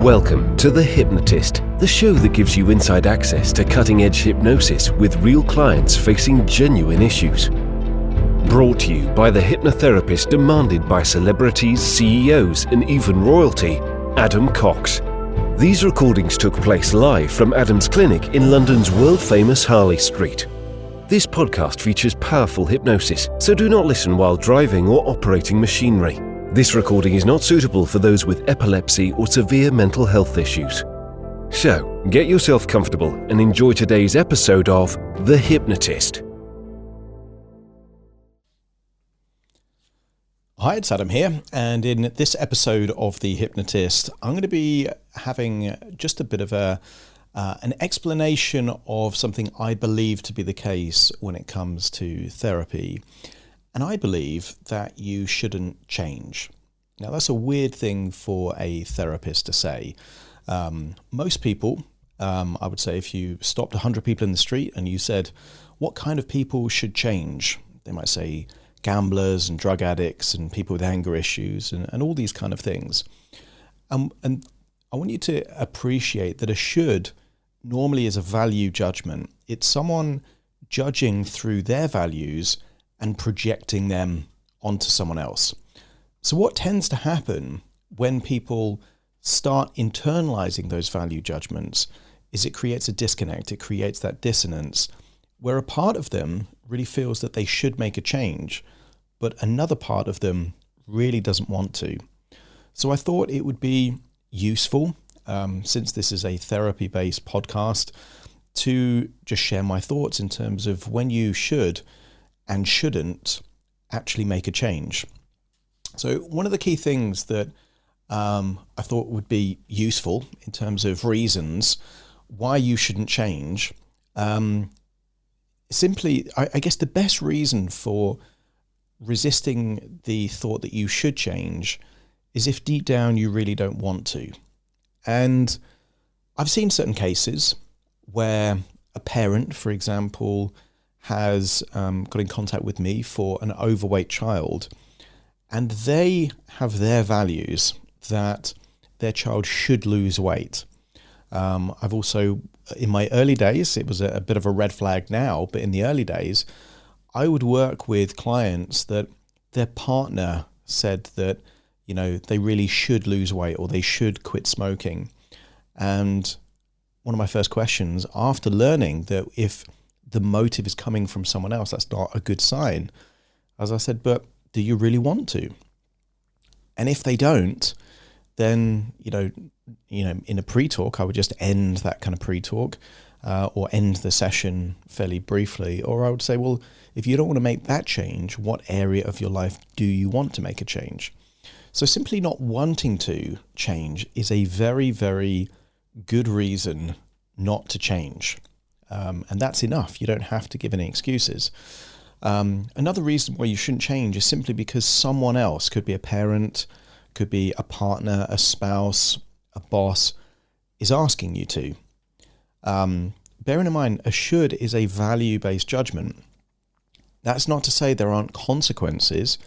Welcome to The Hypnotist, the show that gives you inside access to cutting-edge hypnosis with real clients facing genuine issues. Brought to you by the hypnotherapist demanded by celebrities, CEOs, and even royalty, Adam Cox. These recordings took place live from Adam's clinic in London's world-famous Harley Street. This podcast features powerful hypnosis, so do not listen while driving or operating machinery. This recording is not suitable for those with epilepsy or severe mental health issues. So, get yourself comfortable and enjoy today's episode of The Hypnotist. Hi, it's Adam here, and in this episode of The Hypnotist, I'm going to be having just a bit of an explanation of something I believe to be the case when it comes to therapy. And I believe that you shouldn't change. Now, that's a weird thing for a therapist to say. Most people, I would say if you stopped 100 people in the street and you said, what kind of people should change? They might say gamblers and drug addicts and people with anger issues and all these kind of things. And I want you to appreciate that a should normally is a value judgment. It's someone judging through their values and projecting them onto someone else. So what tends to happen when people start internalizing those value judgments is it creates a disconnect. It creates that dissonance where a part of them really feels that they should make a change, but another part of them really doesn't want to. So I thought it would be useful, since this is a therapy-based podcast, to just share my thoughts in terms of when you should and shouldn't actually make a change. So one of the key things that I thought would be useful in terms of reasons why you shouldn't change, simply, I guess the best reason for resisting the thought that you should change is if deep down you really don't want to. And I've seen certain cases where a parent, for example, has got in contact with me for an overweight child, and they have their values that their child should lose weight. I've also, in my early days, it was a bit of a red flag now, but in the early days, I would work with clients that their partner said that, you know, they really should lose weight or they should quit smoking. And one of my first questions after learning that if the motive is coming from someone else, that's not a good sign. As I said, but do you really want to? And if they don't, then, you know, in a pre-talk, I would just end that kind of pre-talk or end the session fairly briefly. Or I would say, well, if you don't want to make that change, what area of your life do you want to make a change? So simply not wanting to change is a very, very good reason not to change. And that's enough. You don't have to give any excuses. Another reason why you shouldn't change is simply because someone else, could be a parent, could be a partner, a spouse, a boss, is asking you to. Bearing in mind, a should is a value-based judgment. That's not to say there aren't consequences.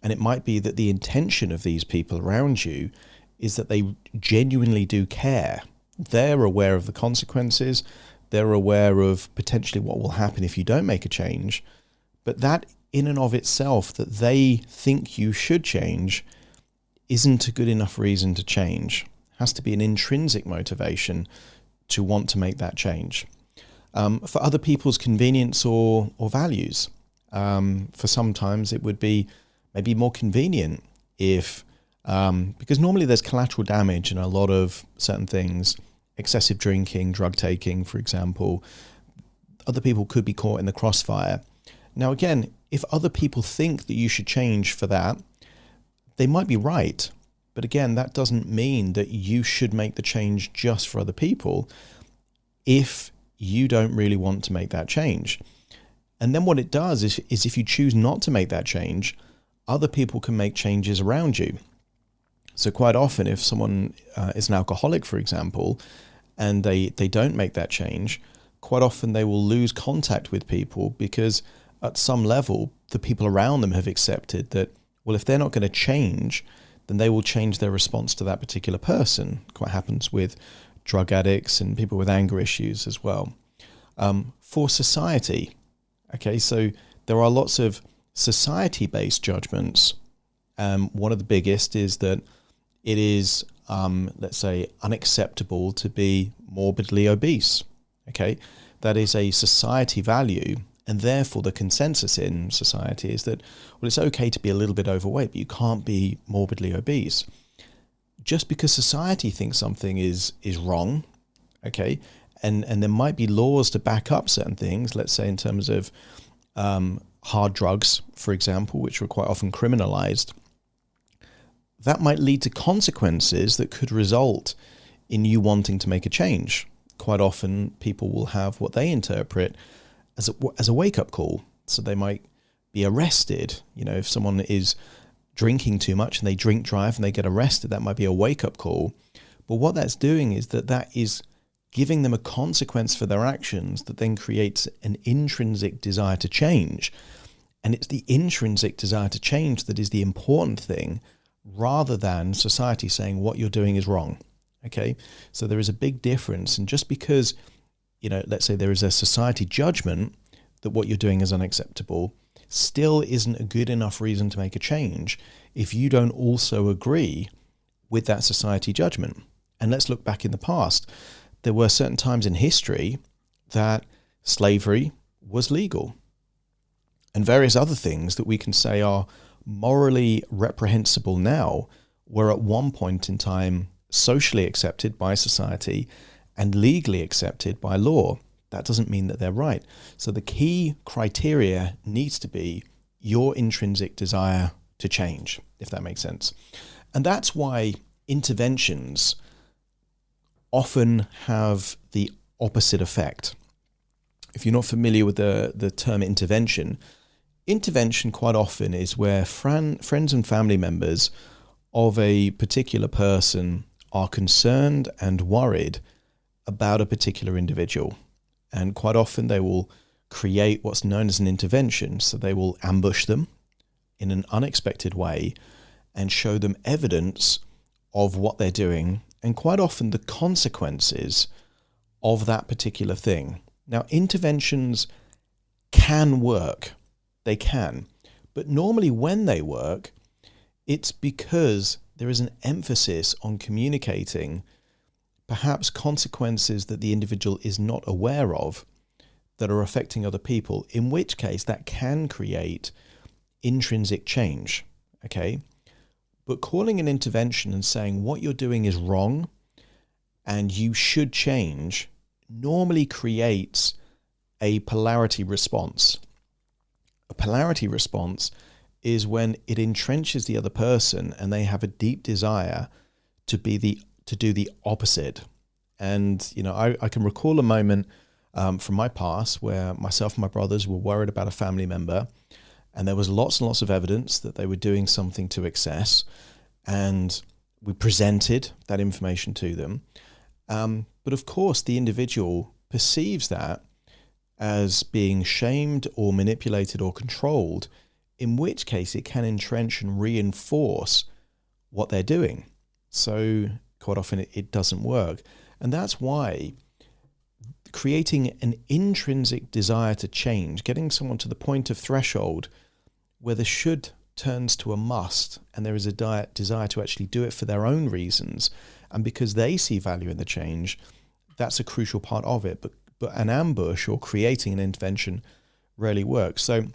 And it might be that the intention of these people around you is that they genuinely do care. They're aware of the consequences. They're aware of potentially what will happen if you don't make a change. But that in and of itself, that they think you should change, isn't a good enough reason to change. It has to be an intrinsic motivation to want to make that change. For other people's convenience or values. For sometimes it would be maybe more convenient if, because normally there's collateral damage in a lot of certain things, excessive drinking, drug taking, for example. Other people could be caught in the crossfire. Now, again, if other people think that you should change for that, they might be right. But again, that doesn't mean that you should make the change just for other people if you don't really want to make that change. And then what it does is if you choose not to make that change, other people can make changes around you. So quite often, if someone is an alcoholic, for example, and they don't make that change, quite often they will lose contact with people because at some level, the people around them have accepted that, well, if they're not going to change, then they will change their response to that particular person. Quite happens with drug addicts and people with anger issues as well. For society, okay, so there are lots of society-based judgments. One of the biggest is that it is, let's say, unacceptable to be morbidly obese. Okay, that is a society value, and therefore the consensus in society is that, well, it's okay to be a little bit overweight, but you can't be morbidly obese. Just because society thinks something is wrong, okay, and there might be laws to back up certain things, let's say in terms of hard drugs, for example, which were quite often criminalized, that might lead to consequences that could result in you wanting to make a change. Quite often people will have what they interpret as a wake-up call. So they might be arrested. You know, if someone is drinking too much and they drink drive and they get arrested, that might be a wake-up call. But what that's doing is that is giving them a consequence for their actions that then creates an intrinsic desire to change. And it's the intrinsic desire to change that is the important thing, rather than society saying what you're doing is wrong. Okay, so there is a big difference. And just because, you know, let's say there is a society judgment that what you're doing is unacceptable, still isn't a good enough reason to make a change if you don't also agree with that society judgment. And let's look back in the past. There were certain times in history that slavery was legal, and various other things that we can say are morally reprehensible now were at one point in time socially accepted by society and legally accepted by law. That doesn't mean that they're right. So the key criteria needs to be your intrinsic desire to change, if that makes sense. And that's why interventions often have the opposite effect. If you're not familiar with the term intervention quite often is where friends and family members of a particular person are concerned and worried about a particular individual. And quite often they will create what's known as an intervention. So they will ambush them in an unexpected way and show them evidence of what they're doing, and quite often the consequences of that particular thing. Now, interventions can work. They can. But normally when they work, it's because there is an emphasis on communicating perhaps consequences that the individual is not aware of that are affecting other people, in which case that can create intrinsic change, okay? But calling an intervention and saying what you're doing is wrong and you should change normally creates a polarity response. A polarity response is when it entrenches the other person and they have a deep desire to do the opposite. And, you know, I can recall a moment from my past where myself and my brothers were worried about a family member, and there was lots and lots of evidence that they were doing something to excess, and we presented that information to them. But of course, the individual perceives that as being shamed or manipulated or controlled, in which case it can entrench and reinforce what they're doing. So quite often it doesn't work. And that's why creating an intrinsic desire to change, getting someone to the point of threshold where the should turns to a must, and there is a desire to actually do it for their own reasons, and because they see value in the change, that's a crucial part of it. But an ambush or creating an intervention rarely works. So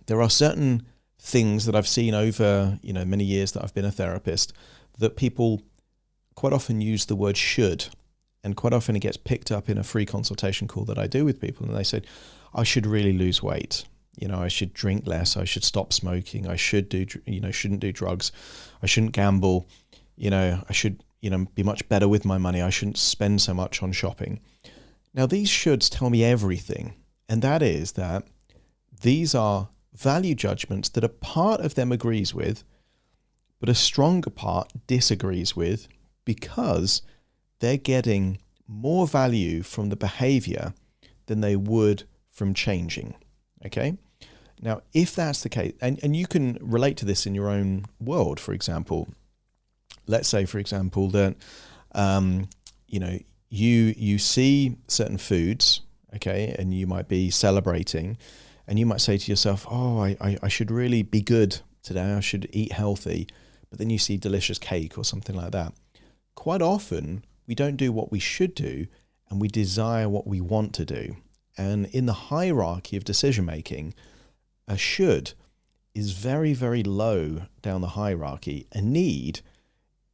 there are certain things that I've seen over, you know, many years that I've been a therapist, that people quite often use the word should, and quite often it gets picked up in a free consultation call that I do with people, and they say, I should really lose weight. You know, I should drink less. I should stop smoking. I should shouldn't do drugs. I shouldn't gamble. You know, I should, be much better with my money. I shouldn't spend so much on shopping. Now, these shoulds tell me everything. And that is that these are value judgments that a part of them agrees with, but a stronger part disagrees with, because they're getting more value from the behavior than they would from changing. Okay? Now, if that's the case, and you can relate to this in your own world, for example, let's say, for example, that you know, you see certain foods, okay, and you might be celebrating, and you might say to yourself, oh, I should really be good today, I should eat healthy, but then you see delicious cake or something like that. Quite often, we don't do what we should do, and we desire what we want to do. And in the hierarchy of decision making, a should is very, very low down the hierarchy. A need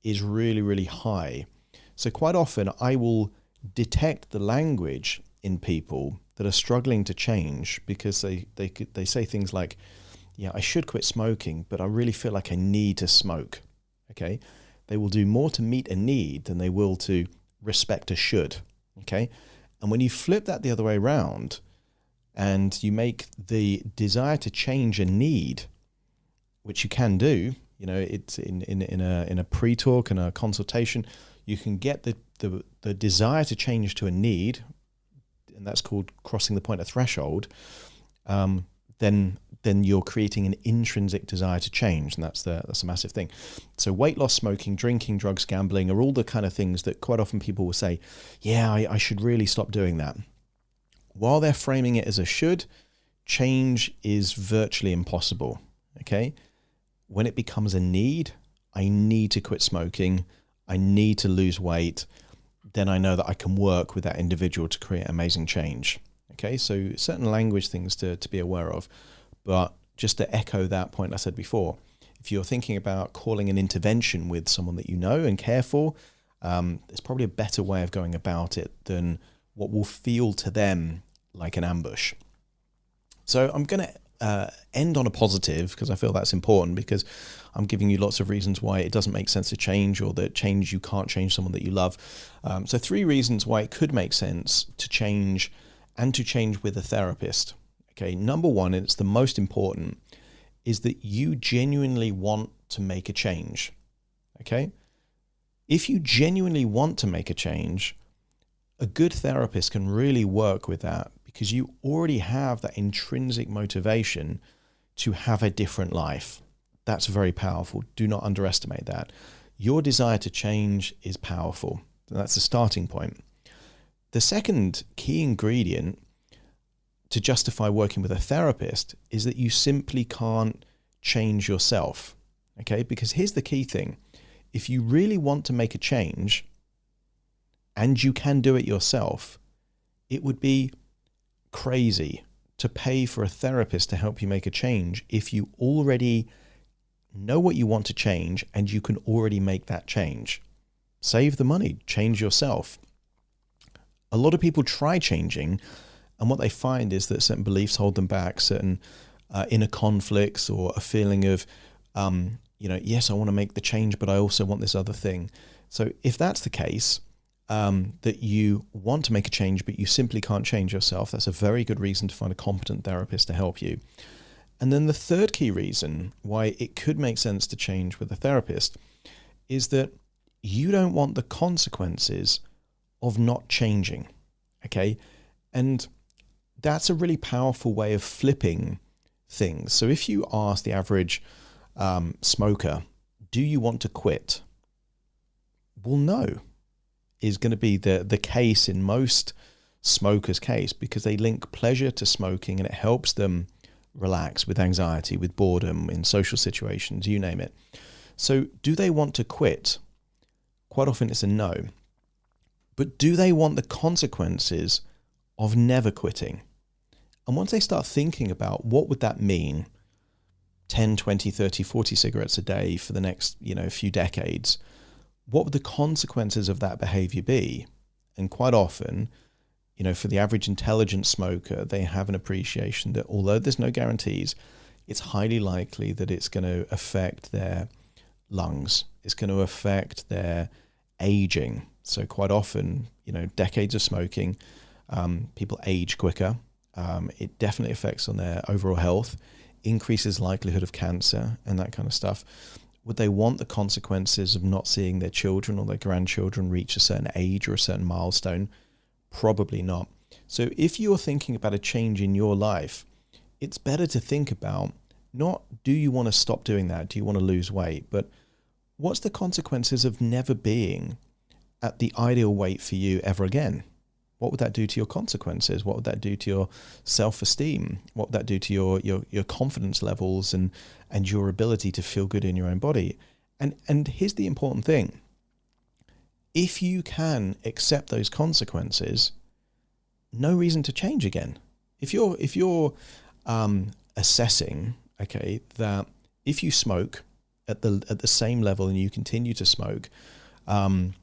is really, really high. So quite often I will detect the language in people that are struggling to change because they say things like, yeah, I should quit smoking, but I really feel like I need to smoke. Okay. They will do more to meet a need than they will to respect a should. Okay. And when you flip that the other way around and you make the desire to change a need, which you can do, you know, it's in a pre-talk and a consultation, you can get the desire to change to a need, and that's called crossing the point of threshold. Then you're creating an intrinsic desire to change, and that's a massive thing. So weight loss, smoking, drinking, drugs, gambling are all the kind of things that quite often people will say, yeah, I should really stop doing that. While they're framing it as a should, change is virtually impossible. Okay. When it becomes a need, I need to quit smoking, I need to lose weight, then I know that I can work with that individual to create amazing change. Okay, so certain language things to be aware of. But just to echo that point I said before, if you're thinking about calling an intervention with someone that you know and care for, there's probably a better way of going about it than what will feel to them like an ambush. So I'm going to end on a positive, because I feel that's important, because I'm giving you lots of reasons why it doesn't make sense to change, or that change, you can't change someone that you love. So 3 reasons why it could make sense to change, and to change with a therapist. Okay, number 1, and it's the most important, is that you genuinely want to make a change. Okay, if you genuinely want to make a change, a good therapist can really work with that, because you already have that intrinsic motivation to have a different life. That's very powerful. Do not underestimate that. Your desire to change is powerful. That's the starting point. The second key ingredient to justify working with a therapist is that you simply can't change yourself. Okay, because here's the key thing. If you really want to make a change, and you can do it yourself, it would be crazy to pay for a therapist to help you make a change if you already know what you want to change and you can already make that change. Save the money, change yourself. A lot of people try changing, and what they find is that certain beliefs hold them back, certain inner conflicts, or a feeling of, yes, I want to make the change, but I also want this other thing. So if that's the case, that you want to make a change, but you simply can't change yourself, that's a very good reason to find a competent therapist to help you. And then the third key reason why it could make sense to change with a therapist is that you don't want the consequences of not changing. Okay. And that's a really powerful way of flipping things. So if you ask the average smoker, do you want to quit? Well, no, is going to be the case in most smokers' case, because they link pleasure to smoking and it helps them relax with anxiety, with boredom, in social situations, you name it. So do they want to quit? Quite often it's a no. But do they want the consequences of never quitting? And once they start thinking about what would that mean, 10, 20, 30, 40 cigarettes a day for the next, few decades, what would the consequences of that behavior be? And quite often, for the average intelligent smoker, they have an appreciation that although there's no guarantees, it's highly likely that it's going to affect their lungs. It's going to affect their aging. So quite often, decades of smoking, people age quicker. It definitely affects on their overall health, increases likelihood of cancer and that kind of stuff. Would they want the consequences of not seeing their children or their grandchildren reach a certain age or a certain milestone? Probably not. So if you're thinking about a change in your life, it's better to think about not, do you want to stop doing that? Do you want to lose weight? But what's the consequences of never being at the ideal weight for you ever again? What would that do to your consequences? What would that do to your self-esteem? What would that do to your confidence levels and your ability to feel good in your own body? And here's the important thing. If you can accept those consequences, no reason to change again. If you're assessing, okay, that if you smoke at the same level and you continue to smoke, and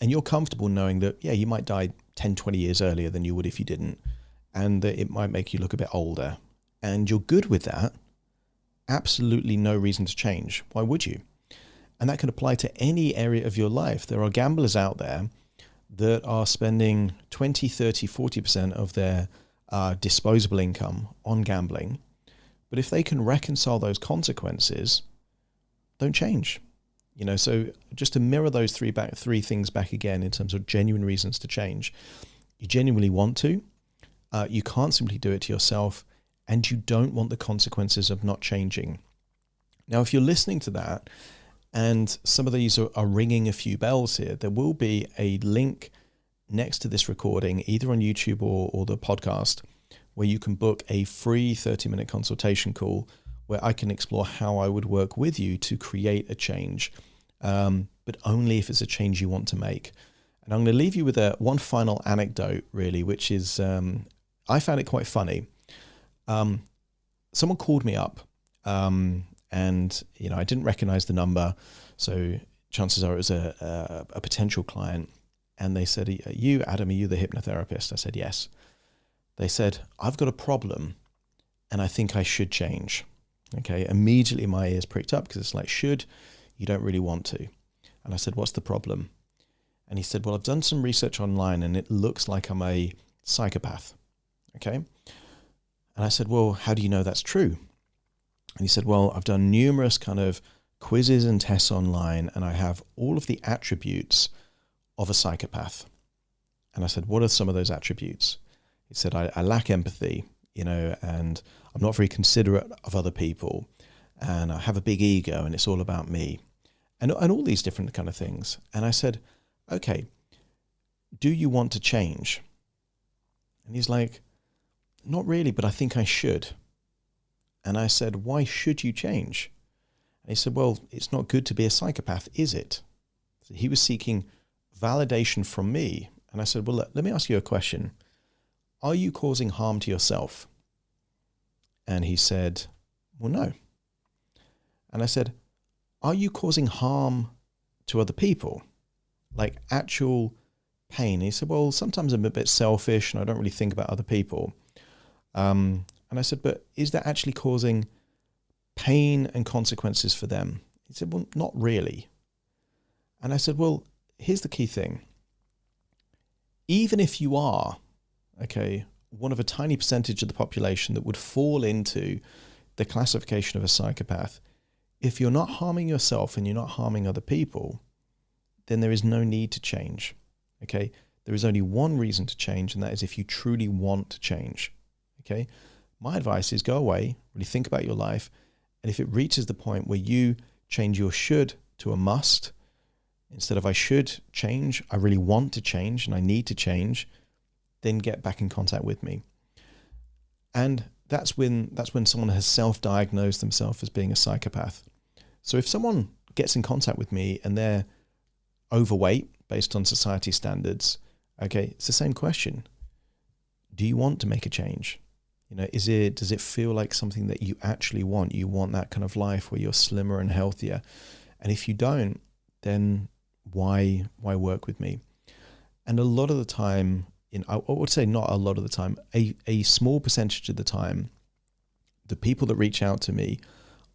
you're comfortable knowing that, yeah, you might die 10, 20 years earlier than you would if you didn't, and that it might make you look a bit older, and you're good with that, absolutely no reason to change. Why would you? And that can apply to any area of your life. There are gamblers out there that are spending 20, 30, 40% of their disposable income on gambling. But if they can reconcile those consequences, don't change. So just to mirror those three things back again in terms of genuine reasons to change. You genuinely want to, you can't simply do it to yourself, and you don't want the consequences of not changing. Now, if you're listening to that, and some of these are ringing a few bells here, there will be a link next to this recording, either on YouTube or the podcast, where you can book a free 30-minute consultation call where I can explore how I would work with you to create a change, but only if it's a change you want to make. And I'm going to leave you with one final anecdote, really, which is, I found it quite funny. Someone called me up, and I didn't recognize the number, so chances are it was a potential client. And they said, "You, Adam, are you the hypnotherapist?" I said, "Yes." They said, "I've got a problem, and I think I should change." Okay, immediately my ears pricked up because it's like, should, you don't really want to. And I said, "What's the problem?" And he said, "Well, I've done some research online and it looks like I'm a psychopath." Okay. And I said, "Well, how do you know that's true?" And he said, "Well, I've done numerous kind of quizzes and tests online and I have all of the attributes of a psychopath." And I said, "What are some of those attributes?" He said, I lack empathy, and I'm not very considerate of other people, and I have a big ego and it's all about me, and all these different kind of things." And I said, "Okay, do you want to change?" And he's like, "Not really, but I think I should." And I said, "Why should you change?" And he said, "Well, it's not good to be a psychopath, is it?" So he was seeking validation from me. And I said, "Well, let me ask you a question. Are you causing harm to yourself?" And he said, "Well, no." And I said, "Are you causing harm to other people? Like actual pain?" And he said, "Well, sometimes I'm a bit selfish and I don't really think about other people." And I said, "But is that actually causing pain and consequences for them?" He said, "Well, not really." And I said, "Well, here's the key thing. Even if you are, okay, one of a tiny percentage of the population that would fall into the classification of a psychopath, if you're not harming yourself and you're not harming other people, then there is no need to change. Okay, there is only one reason to change, and that is if you truly want to change. Okay, my advice is go away, really think about your life, and if it reaches the point where you change your should to a must, instead of I should change, I really want to change and I need to change, then get back in contact with me. And that's when someone has self-diagnosed themselves as being a psychopath. So if someone gets in contact with me and they're overweight based on society standards, okay, it's the same question. Do you want to make a change? Does it feel like something that you actually want? You want that kind of life where you're slimmer and healthier. And if you don't, then why work with me? And a lot of the time, I would say not a lot of the time, a small percentage of the time, the people that reach out to me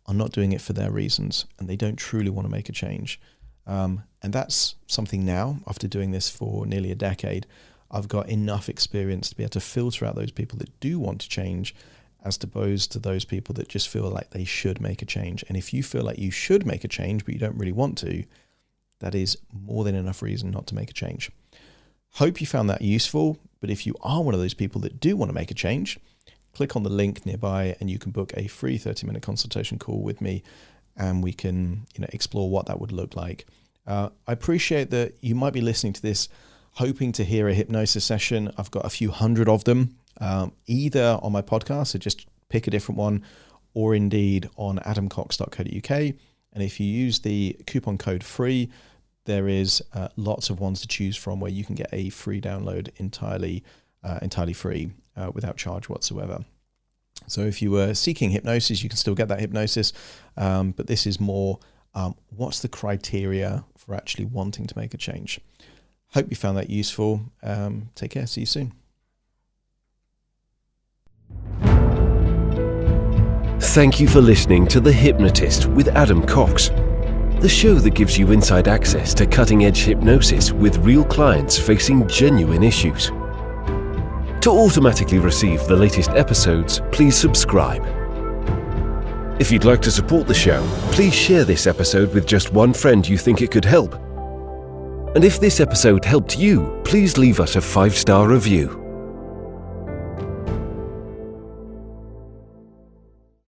are not doing it for their reasons and they don't truly want to make a change. And that's something now, after doing this for nearly a decade, I've got enough experience to be able to filter out those people that do want to change as opposed to those people that just feel like they should make a change. And if you feel like you should make a change, but you don't really want to, that is more than enough reason not to make a change. Hope you found that useful, but if you are one of those people that do want to make a change, click on the link nearby and you can book a free 30-minute consultation call with me and we can explore what that would look like. I appreciate that you might be listening to this hoping to hear a hypnosis session. I've got a few hundred of them, either on my podcast, so just pick a different one, or indeed on adamcox.co.uk. And if you use the coupon code FREE, there is lots of ones to choose from where you can get a free download entirely free without charge whatsoever. So if you were seeking hypnosis, you can still get that hypnosis, but this is more what's the criteria for actually wanting to make a change. Hope you found that useful. Take care. See you soon. Thank you for listening to The Hypnotist with Adam Cox, the show that gives you inside access to cutting-edge hypnosis with real clients facing genuine issues. To automatically receive the latest episodes, please subscribe. If you'd like to support the show, please share this episode with just one friend you think it could help. And if this episode helped you, please leave us a 5-star review.